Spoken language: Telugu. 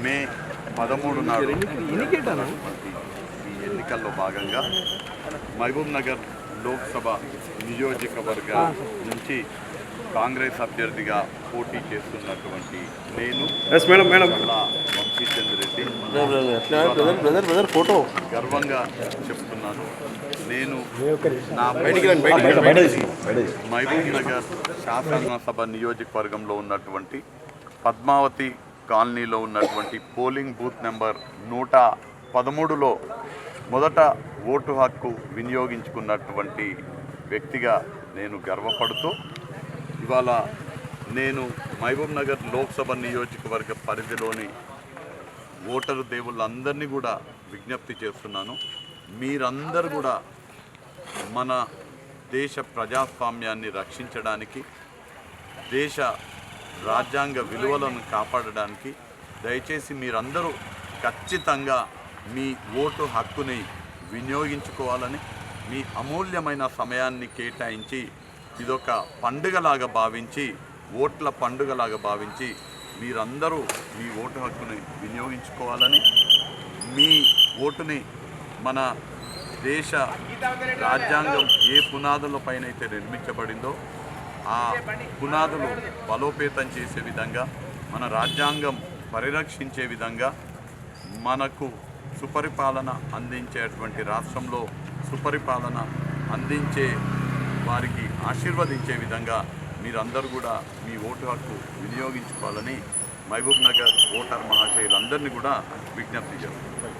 మే 13 నాడు ఈ ఎన్నికల్లో భాగంగా మహబూబ్ నగర్ లోక్సభ నియోజకవర్గ నుంచి కాంగ్రెస్ అభ్యర్థిగా పోటీ చేస్తున్నటువంటి నేను వంశీచంద్ర రెడ్డి ఫోటో గర్వంగా చెప్తున్నాను. నేను నా మహబూబ్ నగర్ శాసనసభ నియోజకవర్గంలో ఉన్నటువంటి పద్మావతి కాలనీలో ఉన్నటువంటి పోలింగ్ బూత్ నెంబర్ 113లో మొదట ఓటు హక్కు వినియోగించుకున్నటువంటి వ్యక్తిగా నేను గర్వపడుతూ ఇవాళ నేను మహబూబ్ నగర్ లోక్సభ నియోజకవర్గ పరిధిలోని ఓటరు దేవుళ్ళందరినీ కూడా విజ్ఞప్తి చేస్తున్నాను. మీరందరూ కూడా మన దేశ ప్రజాస్వామ్యాన్ని రక్షించడానికి, దేశ రాజ్యాంగ విలువలను కాపాడడానికి దయచేసి మీరందరూ ఖచ్చితంగా మీ ఓటు హక్కుని వినియోగించుకోవాలని, మీ అమూల్యమైన సమయాన్ని కేటాయించి ఇదొక పండుగలాగా భావించి, ఓట్ల పండుగలాగా భావించి మీరందరూ మీ ఓటు హక్కుని వినియోగించుకోవాలని, మీ ఓటుని మన దేశ రాజ్యాంగం ఏ పునాదులపైనైతే నిర్మించబడిందో ఆ పునాదులు బలోపేతం చేసే విధంగా, మన రాజ్యాంగం పరిరక్షించే విధంగా, మనకు సుపరిపాలన అందించేటువంటి రాష్ట్రంలో సుపరిపాలన అందించే వారికి ఆశీర్వదించే విధంగా మీరందరూ కూడా మీ ఓటు హక్కు వినియోగించుకోవాలని మహబూబ్ నగర్ ఓటర్ మహాశయులందరినీ కూడా విజ్ఞప్తి చేస్తున్నారు.